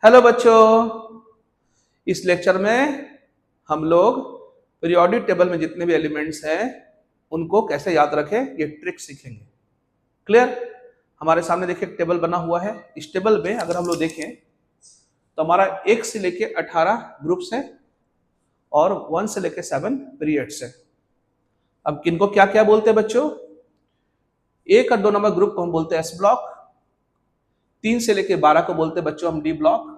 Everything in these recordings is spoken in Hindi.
हेलो बच्चों, इस लेक्चर में हम लोग पीरियोडिक टेबल में जितने भी एलिमेंट्स हैं उनको कैसे याद रखें ये ट्रिक सीखेंगे। क्लियर? हमारे सामने देखिए एक टेबल बना हुआ है। इस टेबल में अगर हम लोग देखें तो हमारा 1 से लेके 18 ग्रुप्स हैं और 1 से लेके 7 पीरियड्स हैं। अब किनको क्या क्या बोलते हैं बच्चों? 1 और 2 नंबर ग्रुप को हम बोलते हैं एस ब्लॉक, 3 से लेके 12 को बोलते हैं बच्चों हम डी ब्लॉक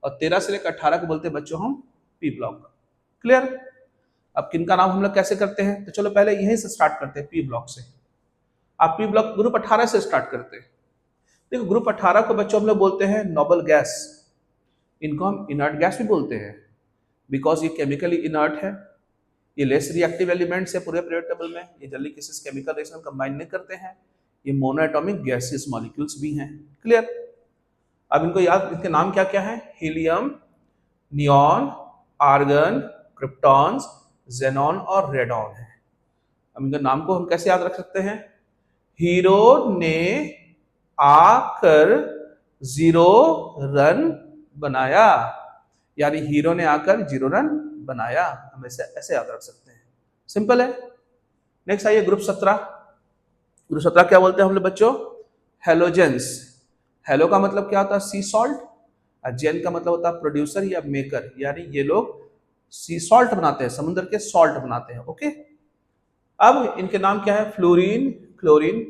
और 13 से लेकर 18 को बोलते हैं बच्चों हम पी ब्लॉक। क्लियर? अब किनका नाम हम लोग कैसे करते हैं तो चलो पहले यहीं से स्टार्ट करते हैं, पी ब्लॉक से। आप पी ब्लॉक ग्रुप 18 से स्टार्ट करते हैं। देखो ग्रुप 18 को बच्चों हम लोग बोलते हैं नोबल गैस। इनको हम इनर्ट गैस भी बोलते हैं बिकॉज ये केमिकली इनर्ट है, ये लेस रिएक्टिव एलिमेंट्स है पूरे पीरियड टेबल में, ये जल्दी किसी से केमिकल रिएक्शन कंबाइन नहीं करते हैं, ये मोनोएटॉमिक गैसियस मॉलिक्यूल्स भी हैं। क्लियर? अब इनको याद, इनके नाम क्या क्या है? हीलियम, नियॉन, आर्गन, क्रिप्टॉन्स, जेनॉन और रेडॉन है। अब इनके नाम को हम कैसे याद रख सकते हैं? हीरो ने आकर 0 रन बनाया, यानी हीरो ने आकर 0 रन बनाया, हम ऐसे याद रख सकते हैं। सिंपल है। नेक्स्ट आइए ग्रुप 17। ग्रुप 17 क्या बोलते हैं हम लोग बच्चों? हेलोजेंस। हेलो का मतलब क्या होता है? सी सॉल्ट, और जेन का मतलब होता है प्रोड्यूसर या मेकर, यानी ये लोग सी सॉल्ट बनाते हैं, समुद्र के सॉल्ट बनाते हैं। ओके, अब इनके नाम क्या है? Fluorine, chlorine,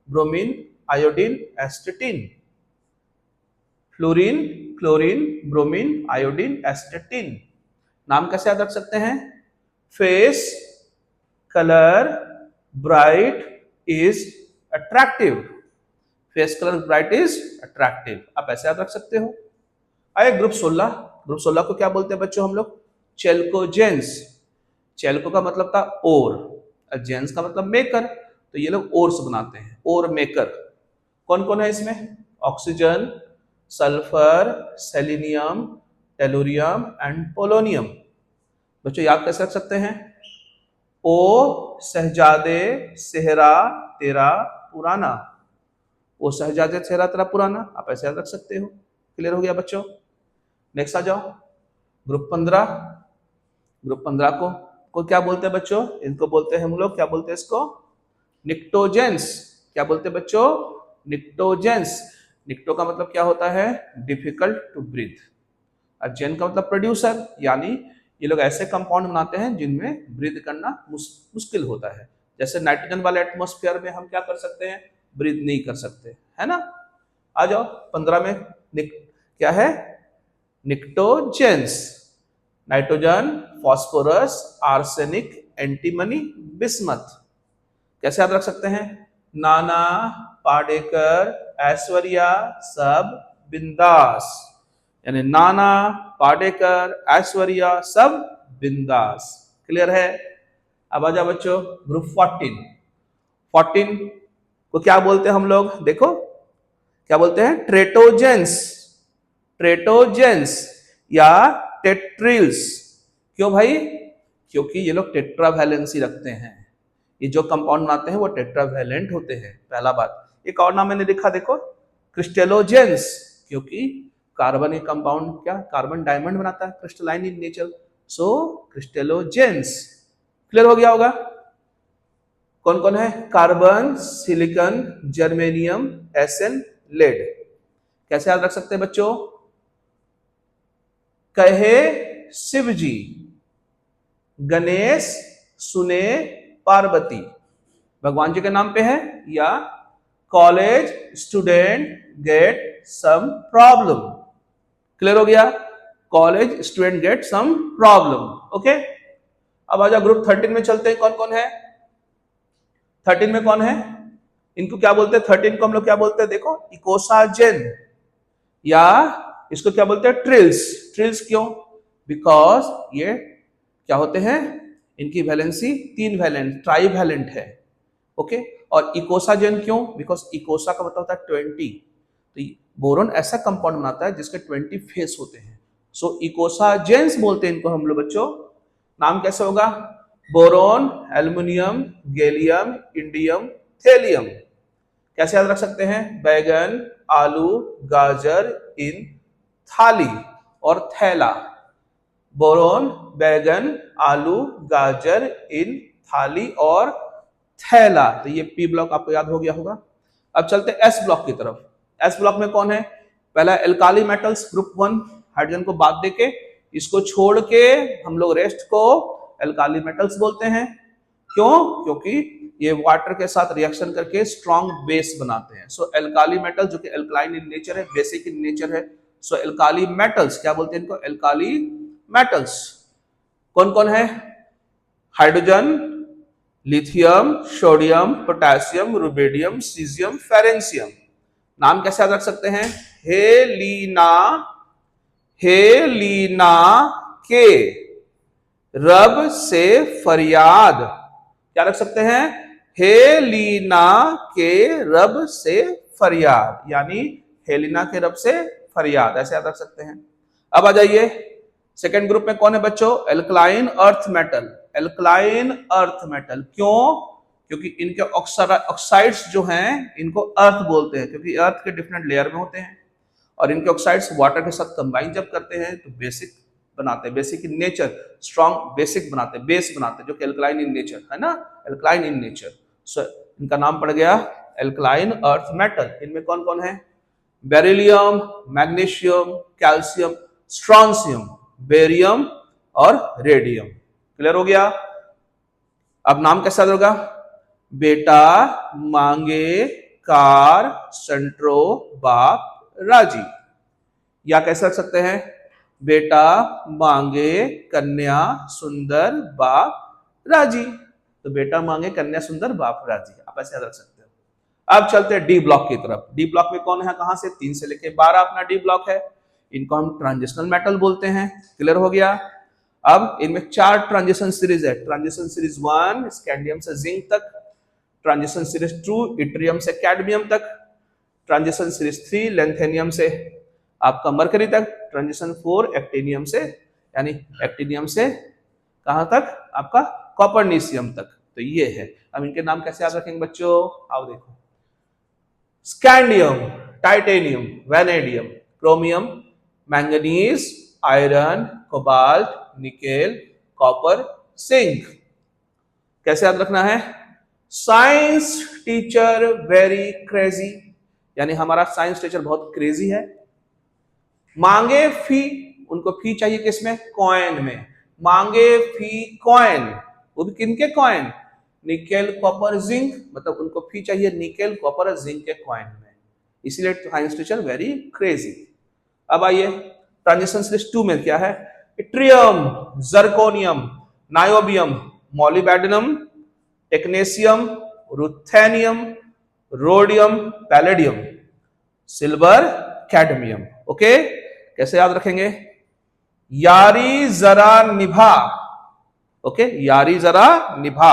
bromine, iodine, एस्टेटिन। Fluorine, chlorine, bromine, iodine, एस्टेटिन। नाम कैसे याद रख सकते हैं? Face, colour, bright, is attractive. Face colour bright is attractive, आप ऐसे याद रख सकते हो। आइए ग्रुप 16। ग्रुप 16 को क्या बोलते हैं बच्चों हम लोग? चेल्कोजेंस। चेल्को का मतलब था ओर, और जेंस का मतलब मेकर, तो ये लोग ओर्स बनाते हैं, ओर मेकर। कौन कौन है इसमें? Oxygen, sulphur, selenium, tellurium and polonium. बच्चों याद कैसे रख सकते हैं? ओ शहजादे सेहरा तेरा पुराना, वो शहजादे सेहरा तेरा पुराना, आप ऐसे याद रख सकते हो। क्लियर हो गया बच्चों? नेक्स्ट आ जाओ ग्रुप 15। ग्रुप 15 को क्या बोलते हैं बच्चों? इनको बोलते हैं हम लोग, क्या बोलते हैं इसको? निक्टोजेंस। क्या बोलते हैं बच्चों? निक्टोजेंस। निक्टो का मतलब क्या होता है? डिफिकल्ट टू ब्रीथ, और जेन का मतलब प्रोड्यूसर, यानी ये लोग ऐसे कंपाउंड बनाते हैं जिनमें ब्रीथ करना मुश्किल होता है। जैसे नाइट्रोजन वाले एटमॉस्फेयर में हम क्या कर सकते हैं? ब्रीथ नहीं कर सकते, है ना? आ जाओ 15 में क्या है? Pnictogens. Nitrogen, phosphorus, arsenic, antimony, bismuth. कैसे याद रख सकते हैं? नाना, पाटेकर, ऐश्वर्या सब बिंदास, यानी नाना, पाटेकर, ऐश्वर्या सब बिंदास। क्लियर है? अब आ जाओ बच्चों ग्रुप 14। 14 को क्या बोलते हैं हम लोग? देखो क्या बोलते हैं? ट्रेटोजेंस। ट्रेटोजेंस या टेट्रिल्स। क्यों भाई? क्योंकि ये लोग टेट्रावैलेंसी रखते हैं, ये जो कंपाउंड बनाते हैं वो टेट्रावैलेंट होते हैं। पहला बात। एक और नाम मैंने लिखा देखो, क्रिस्टेलोजेंस, क्योंकि कार्बन एक कंपाउंड क्या कार्बन डायमंड बनाता है, crystalline in nature, so crystallogens. Clear हो गया होगा? कौन कौन है? Carbon, silicon, germanium, S N, lead. कैसे याद रख सकते हैं बच्चों? कहे शिव जी, गणेश सुने पार्वती, भगवान जी के नाम पे है, या college student get some problem. Clear हो गया? College student get some problem. Okay, अब आ जाओ ग्रुप 13 में चलते हैं। कौन कौन है 13 में? कौन है? इनको क्या बोलते हैं? 13 को हम लोग क्या बोलते हैं? देखो, इकोसाजेन, या इसको क्या बोलते हैं? ट्रिल्स। ट्रिल्स क्यों? बिकॉज ये क्या होते हैं? इनकी वैलेंसी 3 वैलेंट, ट्राई वैलेंट है। ओके, और इकोसाजेन क्यों? बिकॉज इकोसा का मतलब होता है 20, तो बोरोन ऐसा कंपाउंड बनाता है जिसके 20 फेस होते हैं, सो इकोसाजेंस बोलते हैं इनको हम लोग बच्चों। नाम कैसे होगा? Boron, aluminium, gallium, indium, thallium. कैसे याद रख सकते हैं? बैगन, आलू, गाजर इन थाली और थैला, बोरोन, बैगन, आलू, गाजर, इन, थाली और थैला। तो ये पी ब्लॉक आपको याद हो गया होगा। अब चलते एस ब्लॉक की तरफ। एस ब्लॉक में कौन है? पहला एल्काली मेटल्स ग्रुप 1, हाइड्रोजन को बाद देके, इसको छोड़ के हम लोग रेस्ट को एल्काली मेटल्स बोलते हैं। क्यों? क्योंकि ये वाटर के साथ रिएक्शन करके स्ट्रॉन्ग बेस बनाते हैं। सो एल्काली मेटल जो कि एल्कलाइन इन नेचर है, बेसिक इन नेचर है। सो एल्काली मेटल्स क्या बोलते हैं इनको? Alkali metals. कौन कौन है? Hydrogen, lithium, sodium, potassium, rubidium, caesium, francium. नाम कैसे याद रख सकते हैं? हेलिना, हेलिना के रब से फरियाद, क्या रख सकते हैं? हेलिना के रब से फरियाद, यानी हेलिना के रब से फरियाद, ऐसे याद रख सकते हैं। अब आ जाइए सेकेंड ग्रुप में कौन है बच्चों? Alkaline earth metal. Alkaline earth metal क्यों? क्योंकि इनके ऑक्साइड्स जो हैं इनको अर्थ बोलते हैं, क्योंकि अर्थ के डिफरेंट लेयर में होते हैं और इनके ऑक्साइड्स वाटर के साथ कंबाइन जब करते हैं तो बेसिक बनाते हैं, basic in nature, strong basic बनाते हैं, बेस बनाते हैं, जो कि एल्कलाइन इन नेचर है ना, एल्कलाइन इन नेचर। सो इनका नाम पड़ गया एल्कलाइन अर्थ मेटल। इनमें कौन कौन है? Beryllium, magnesium, calcium, strontium, barium और रेडियम। क्लियर हो गया? अब नाम कैसा होगा? बेटा मांगे कार संट्रो बाप राजी, या कैसे रख सकते हैं? बेटा मांगे कन्या सुंदर बाप राजी। तो बेटा मांगे कन्या सुंदर बाप राजी, आप ऐसे याद रख सकते हो। अब चलते हैं डी ब्लॉक की तरफ। डी ब्लॉक में कौन है? कहां से? 3 से लेके 12 अपना डी ब्लॉक है। इनको हम ट्रांजिशनल मेटल बोलते हैं। क्लियर हो गया? अब इनमें 4 ट्रांजिशन सीरीज है। ट्रांजिशन सीरीज 1 स्कैंडियम से जिंक तक, ट्रांजिशन सीरीज 2 इट्रियम से कैडमियम तक, ट्रांजिशन सीरीज 3 लेंथेनियम से आपका मरकरी तक, ट्रांजिशन 4 एक्टिनियम से, यानी एक्टिनियम से कहां तक? आपका कॉपरनीशियम तक। तो ये है। अब इनके नाम कैसे याद रखेंगे बच्चों? आओ देखो। Scandium, titanium, vanadium, chromium, manganese, iron, cobalt, nickel, copper, zinc. कैसे याद रखना है? साइंस टीचर वेरी क्रेजी, यानी हमारा साइंस टीचर बहुत क्रेजी है। मांगे फी, उनको फी चाहिए किसमें? कॉइन में। मांगे फी कॉइन, वो भी किनके कॉइन? निकेल कॉपर जिंक, मतलब उनको फी चाहिए निकेल कॉपर और जिंक के कॉइन में, इसलिए साइंस टीचर वेरी क्रेजी। अब आइए ट्रांजिशन सीरीज 2 में क्या है? Yttrium, zirconium, niobium, molybdenum, technetium, ruthenium, rhodium, palladium, silver, cadmium. Okay, कैसे याद रखेंगे? यारी जरा निभा, ओके, यारी जरा निभा,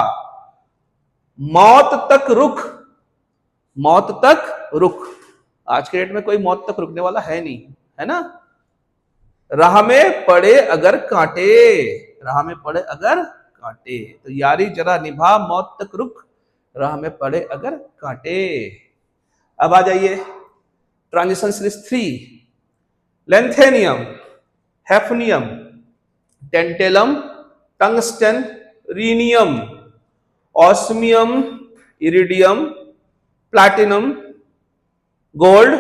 मौत तक रुख, मौत तक रुख। आज के डेट में कोई मौत तक रुकने वाला है नहीं, है ना? राह में पड़े अगर कांटे, राह में पड़े अगर कांटे, तो यारी जरा निभा, मौत तक रुख, राह में पड़े अगर कांटे। अब आ जाइए transition series 3, lanthanum, hafnium, tantalum, tungsten, rhenium, osmium, iridium, platinum, gold,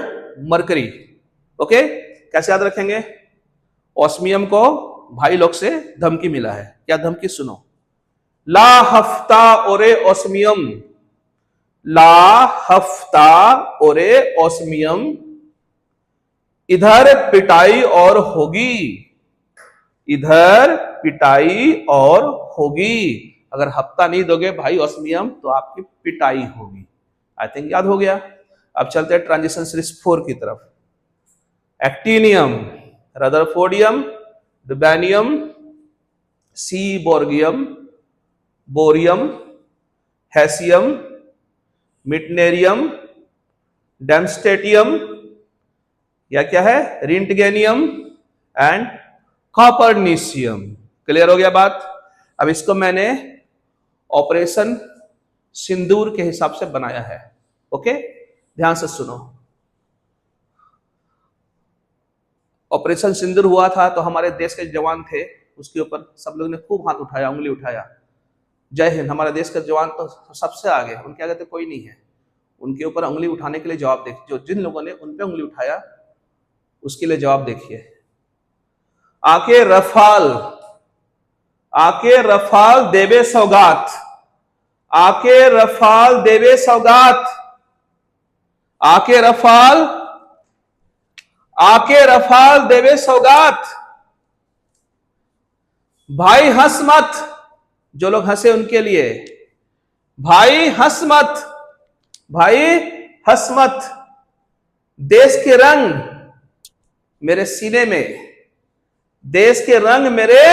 mercury. Okay, कैसे याद रखेंगे? ऑस्मियम को भाई लोग से धमकी मिला है। क्या धमकी? सुनो। ला हफ्ता ओरे ऑस्मियम, ला हफ्ता ओरे ऑस्मियम, इधर पिटाई और होगी, इधर पिटाई और होगी। अगर हफ्ता नहीं दोगे भाई ऑस्मियम तो आपकी पिटाई होगी। आई थिंक याद हो गया। अब चलते हैं ट्रांजिशन सीरीज 4 की तरफ। Actinium, rutherfordium, dubnium, seaborgium, bohrium, hassium, meitnerium, darmstadtium, या क्या है? रिंटगेनियम एंड कॉपरनीशियम। क्लियर हो गया बात? अब इसको मैंने ऑपरेशन सिंदूर के हिसाब से बनाया है। ओके, ध्यान से सुनो। ऑपरेशन सिंदूर हुआ था तो हमारे देश के जवान थे, उसके ऊपर सब लोग ने खूब हाथ उठाया, उंगली उठाया, जय हिंद। हमारे देश के जवान तो सबसे आगे, उनके आगे तो कोई नहीं है। उनके ऊपर उंगली उठाने के लिए जवाब देखिए, जो जिन लोगों ने उन पे उंगली उठाया उसके लिए जवाब देखिए। आके रफाल देवे सौगात, आके रफाल देवे सौगात, आके रफाल देवे सौगात। भाई हंस मत, जो लोग हंसे उनके लिए, भाई हंस मत, भाई हंस मत। देश के रंग मेरे सीने में, देश के रंग मेरे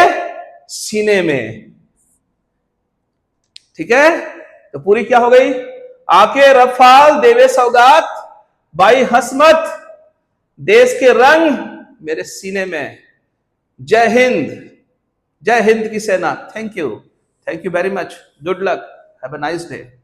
सीने में। ठीक है, तो पूरी क्या हो गई? आके रफाल देवे सौगात, भाई हंस मत, देश के रंग मेरे सीने में। जय हिंद, जय हिंद की सेना। Thank you very much, good luck, have a nice day.